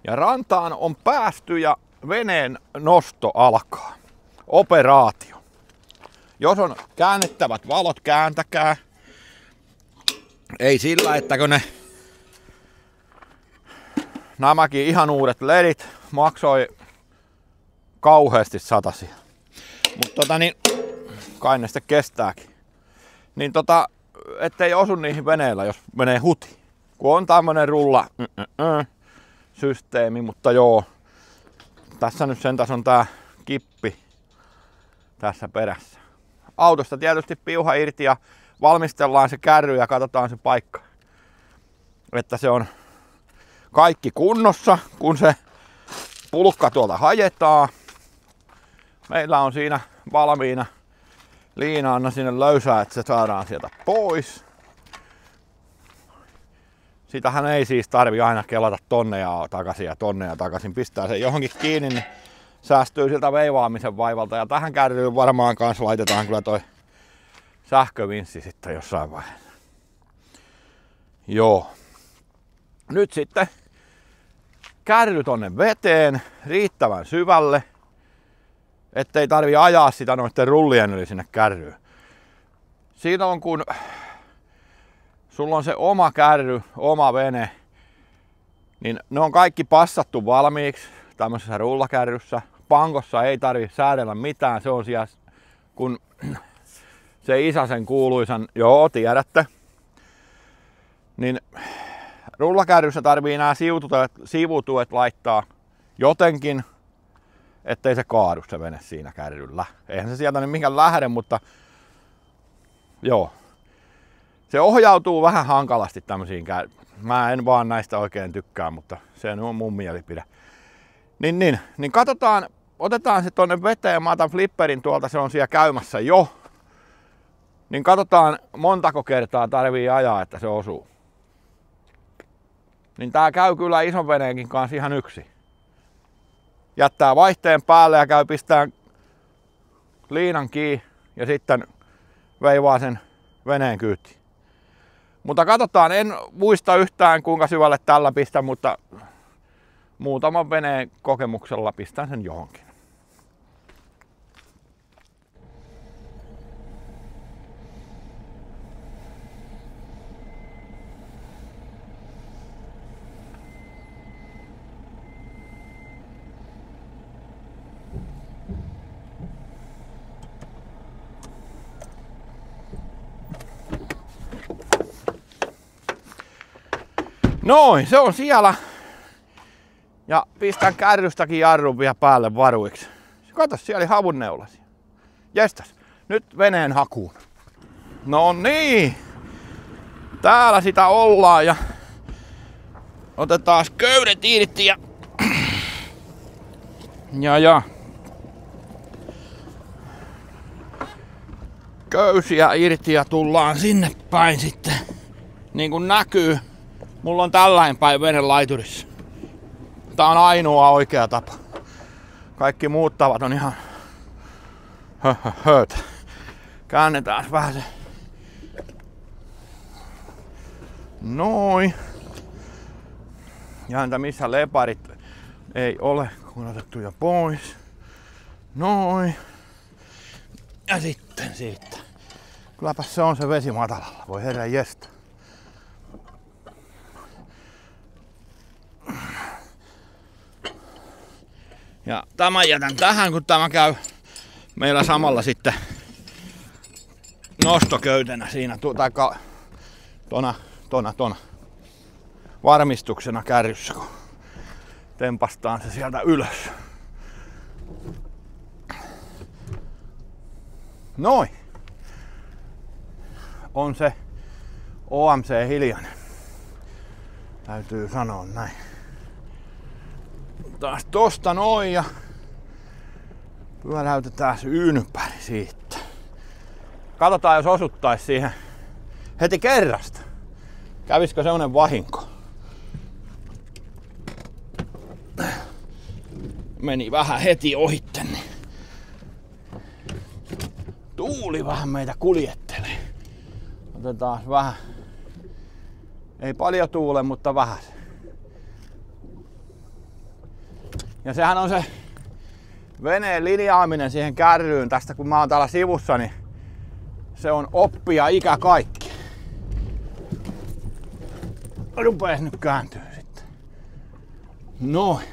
Ja rantaan on päästy ja veneen nosto alkaa. Operaatio. Jos on käännettävät valot, kääntäkää. Ei sillä, ettäkö nämäkin ihan uudet ledit maksoi kauheasti satasia. Mutta kai ne sitten kestääkin. Niin ettei osu niihin veneillä, jos menee huti. Kun on tämmönen rulla systeemi, mutta joo. Tässä nyt sentäs on tää kippi tässä perässä. Autosta tietysti piuha irti ja valmistellaan se kärry ja katsotaan se paikka. Että se on kaikki kunnossa, kun se pulkka tuolta hajetaan. Meillä on siinä valmiina liina-anna sinne löysää, että se saadaan sieltä pois. Sitähän ei siis tarvi aina kelata tonneja takaisin. Pistää sen johonkin kiinni, niin säästyy siltä veivaamisen vaivalta. Ja tähän kärryyn varmaan kanssa laitetaan kyllä toi sähkövinssi sitten jossain vaiheessa. Joo. Nyt sitten kärry tonne veteen riittävän syvälle, ettei tarvi ajaa sitä noitten rullien yli sinne kärryyn. Siinä on kun sulla on se oma kärry, oma vene, niin ne on kaikki passattu valmiiksi tämmöisessä rullakärryssä. Pankossa ei tarvi säädellä mitään, se on siellä, kun se isä sen kuuluisan, joo tiedätte, niin rullakärryssä tarvii nämä sivutuet laittaa jotenkin, ettei se kaadu se vene siinä kärryllä. Eihän se sieltä nyt mihinkään lähde, mutta joo. Se ohjautuu vähän hankalasti tämmöisiin Mä en vaan näistä oikein tykkää, mutta se on mun mielipide. Niin katsotaan, otetaan se tonne veteen, mä otan flipperin tuolta, se on siellä käymässä jo. Niin katsotaan montako kertaa tarvii ajaa, että se osuu. Niin tää käy kyllä ison veneenkin kanssa ihan yksi. Jättää vaihteen päälle ja käy pistää liinan kiinni ja sitten veivaa sen veneen kyytiin. Mutta katsotaan, en muista yhtään kuinka syvälle tällä pistän, mutta muutaman veneen kokemuksella pistän sen johonkin. Noin, se on siellä. Ja pistän kärrystäkin jarrun vielä päälle varuiksi. Kato, siellä oli havunneulasia. Jestas, nyt veneen hakuun. No niin. Täällä sitä ollaan ja otetaan köydet irti ja köysiä irti ja tullaan sinne päin sitten. Niin kuin näkyy. Mulla on tällainen päin vene laiturissa. Tää on ainoa oikea tapa. Kaikki muut tavat on ihan höt. Käännetään vähän se. Noin. Ja entä missä leparit ei ole, kun on otettu jo pois. Noin. Ja sitten siitä. Kylläpäs se on se vesi matalalla. Voi herran jestä. Ja tämän jätän tähän, kun tämä käy meillä samalla sitten nostoköytenä siinä, tai tona varmistuksena kärryssä, kun tempastaan se sieltä ylös. Noin. On se OMC hiljainen. Täytyy sanoa näin. Taas tosta noin ja pyöräytetään se ympäri siitä. Katsotaan, jos osuttais siihen heti kerrasta. Kävisikö semmonen vahinko? Meni vähän heti ohitte, niin tuuli vähän meitä kuljettelee. Otetaan vähän. Ei paljon tuule, mutta vähän. Ja sehän on se veneen linjaaminen siihen kärryyn. Tästä kun mä oon täällä sivussa, niin se on oppi ja ikä kaikki. Rupees nyt kääntyy sitten. Noin.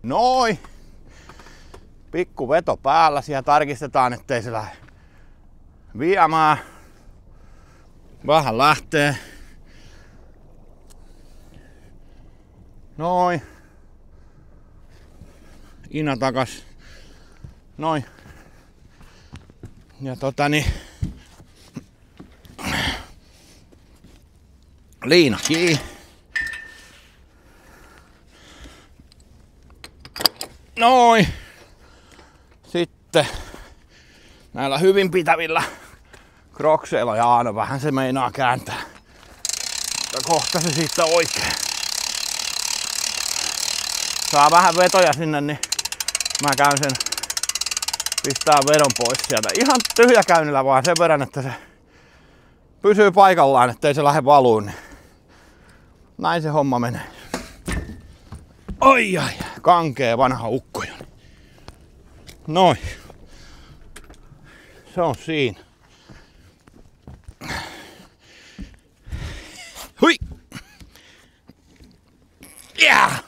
Noin. Pikku veto päällä. Siellä tarkistetaan, ettei se lähde viemään. Vähän lähtee. Noin. Ina takas. Noin. Ja liina kiinni. Noin. Sitten näillä hyvin pitävillä krokseilla ja aina vähän se meinaa kääntää. Mutta kohta se siitä oikein. Saa vähän vetoja sinne, niin mä käyn sen pistää vedon pois sieltä. Ihan tyhjäkäynnillä vaan sen verran, että se pysyy paikallaan, ettei se lähde valuun. Niin näin se homma menee. Oi ai, kankee vanha ukkoja. Noin. Se on siinä. Hui! Yeah!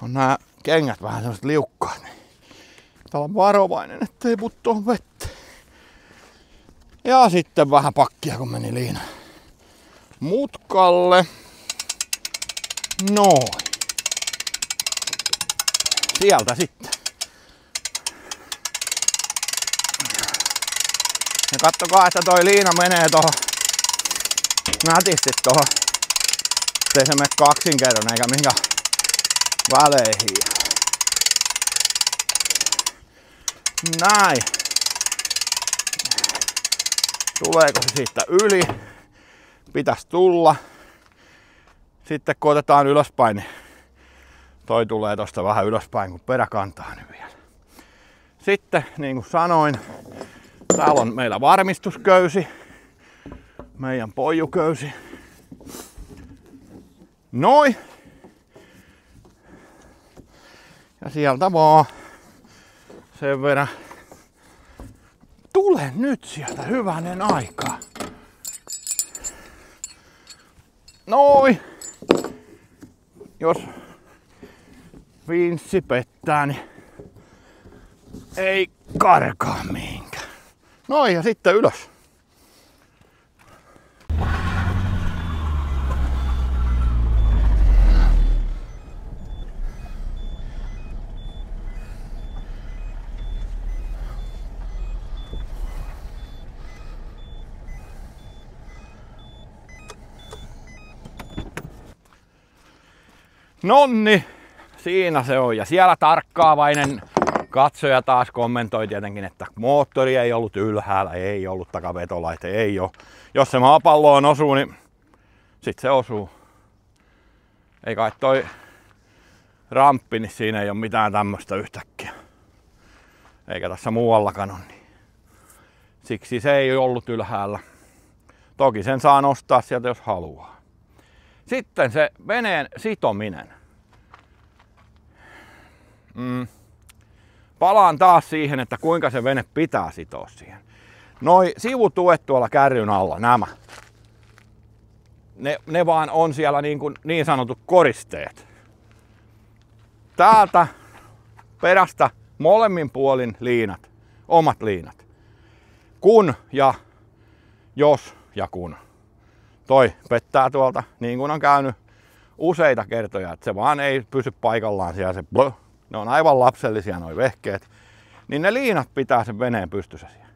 On nää kengät vähän semmoset liukkaat. Täällä on varovainen, ettei puttoon vettä. Ja sitten vähän pakkia, kun meni liina mutkalle. Noin. Sieltä sitten. Ja kattokaa, että toi liina menee tohon nätisti tohon. Ettei se mene kaksinkerron eikä minkään väleihin. Näin. Tuleeko se siitä yli? Pitäisi tulla. Sitten kun otetaan ylöspäin, niin toi tulee tosta vähän ylöspäin, kun perä kantaa nyt vielä. Sitten, niin kuin sanoin, täällä on meillä varmistusköysi. Meidän poijuköysi. Noin. Ja sieltä vaan sen verran. Tule nyt sieltä, hyvänen aikaa. Noin. Jos vinssi pettää, niin ei karkaa mihinkään. Noin ja sitten ylös. Nonni, siinä se on. Ja siellä tarkkaavainen katsoja taas kommentoi tietenkin, että moottori ei ollut ylhäällä, ei ollut takavetolaite, ei ole. Jos se maapalloon osuu, niin sit se osuu. Ei kai toi ramppi, niin siinä ei ole mitään tämmöstä yhtäkkiä. Eikä tässä muuallakaan ole. Niin. Siksi se ei ollut ylhäällä. Toki sen saa nostaa sieltä, jos haluaa. Sitten se veneen sitominen. Palaan taas siihen, että kuinka se vene pitää sitoa siihen. Noi sivutuet tuolla kärryn alla, nämä. Ne vaan on siellä niin sanotut koristeet. Täältä perästä molemmin puolin liinat, omat liinat. Kun ja jos ja kun. Toi pettää tuolta, niin kuin on käynyt useita kertoja, että se vaan ei pysy paikallaan siellä. Ne on aivan lapsellisia noi vehkeet. Niin ne liinat pitää sen veneen pystyssä siellä.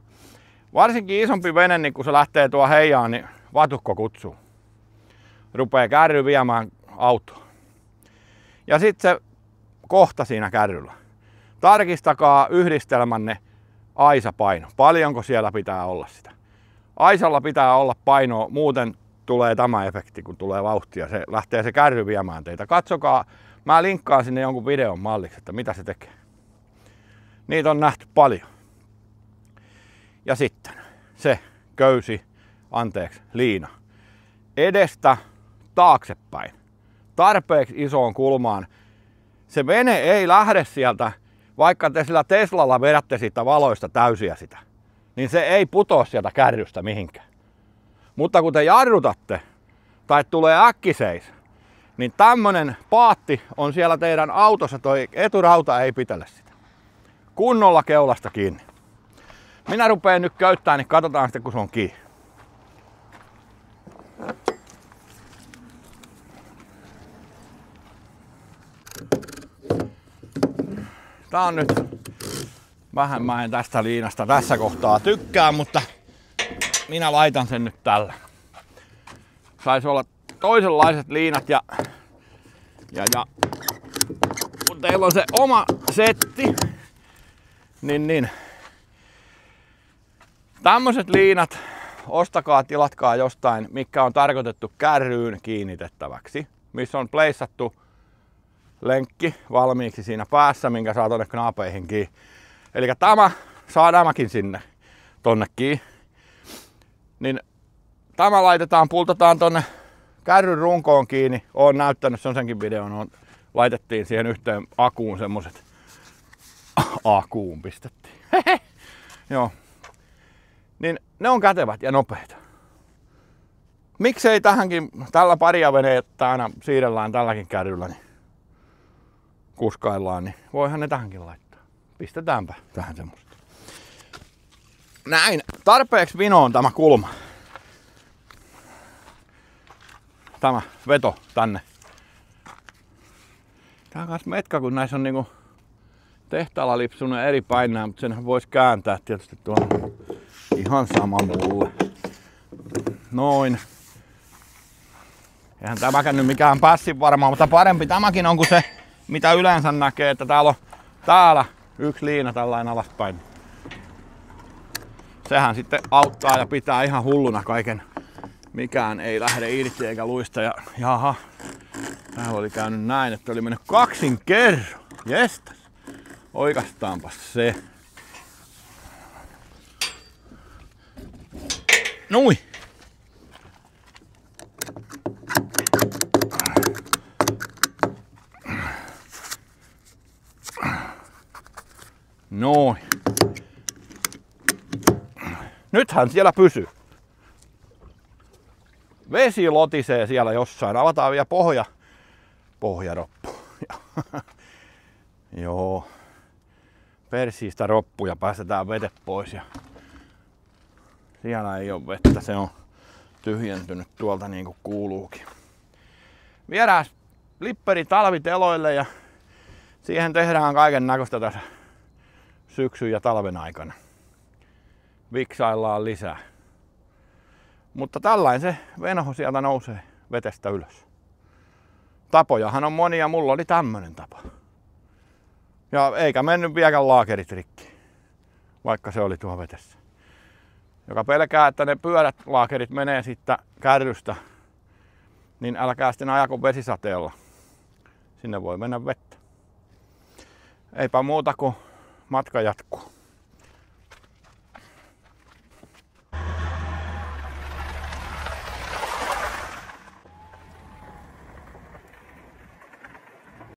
Varsinkin isompi vene, niin kun se lähtee tuo heijaan, niin vatukko kutsuu. Rupee kärry viemään autoa. Ja sitten se kohta siinä kärryllä. Tarkistakaa yhdistelmänne aisapaino. Paljonko siellä pitää olla sitä. Aisalla pitää olla painoa, muuten tulee tämä efekti, kun tulee vauhtia. Se lähtee se kärry viemään teitä. Katsokaa, mä linkkaan sinne jonkun videon malliksi, että mitä se tekee. Niitä on nähty paljon. Ja sitten se liina. Edestä taaksepäin. Tarpeeksi isoon kulmaan. Se vene ei lähde sieltä, vaikka te sillä Teslalla vedätte siitä valoista täysiä sitä, niin se ei putoa sieltä kärrystä mihinkään. Mutta kun te jarrutatte tai tulee äkkiseis, niin tämmönen paatti on siellä teidän autossa, toi eturauta ei pitele sitä. Kunnolla keulasta kiinni. Minä rupeen nyt köyttämään, niin katsotaan sitten kun se on kiinni. Tää on nyt vähän, mä en tästä liinasta tässä kohtaa tykkää, mutta minä laitan sen nyt tällä. Saisi olla toisenlaiset liinat ja kun teillä on se oma setti, niin tämmöiset liinat ostakaa, tilatkaa jostain, mikä on tarkoitettu kärryyn kiinnitettäväksi, missä on pleissattu lenkki valmiiksi siinä päässä, minkä saa tonne knaapeihin kiinni. Eli tämä saa nämäkin sinne tonne kiinni. Niin tämä laitetaan, pultataan tonne kärryn runkoon kiinni. Oon näyttänyt senkin videon, laitettiin siihen yhteen akuun semmoset. Akuun pistettiin. Joo. Niin ne on kätevät ja nopeita. Miksei tähänkin tällä paria veneettä aina siirrellään tälläkin kärryllä, niin kuskaillaan, niin voihan ne tähänkin laittaa. Pistetäänpä tähän semmoista. Näin, tarpeeksi vino on tämä kulma. Tämä veto tänne. Tää on kans metka, kun näissä on niinku tehtaalla lipsunut eri painaa, mutta sen voisi kääntää tietysti tuohon. Ihan sama mulle. Noin. Eihän tämäkään nyt mikään pässin varmaan, mutta parempi tämäkin on kuin se, mitä yleensä näkee, että täällä on täällä yksi liina tällainen alaspäin. Sehän sitten auttaa ja pitää ihan hulluna kaiken. Mikään ei lähde irti eikä luista. Ja jaha, täällä oli käynyt näin, että oli mennyt kaksin kerran. Jestas. Oikastaanpa se. Nui. Noin. Nythän siellä pysyy. Vesi lotisee siellä jossain. Avataan vielä pohjaroppu. Joo. Persiistä roppuja päästetään vedet pois. Ja siellä ei ole vettä. Se on tyhjentynyt tuolta niin kuin kuuluukin. Viedään lipperi talviteloille ja siihen tehdään kaiken näköistä tässä syksyn ja talven aikana. Viksaillaan lisää. Mutta tällainen se venho sieltä nousee vetestä ylös. Tapojahan on monia, mulla oli tämmönen tapa. Ja eikä mennyt vieläkään laakerit rikki, vaikka se oli tuo vetessä. Joka pelkää, että ne pyörät laakerit menee siitä kärrystä, niin älkää sitten ajako vesisateella. Sinne voi mennä vettä. Eipä muuta kuin matka jatkuu.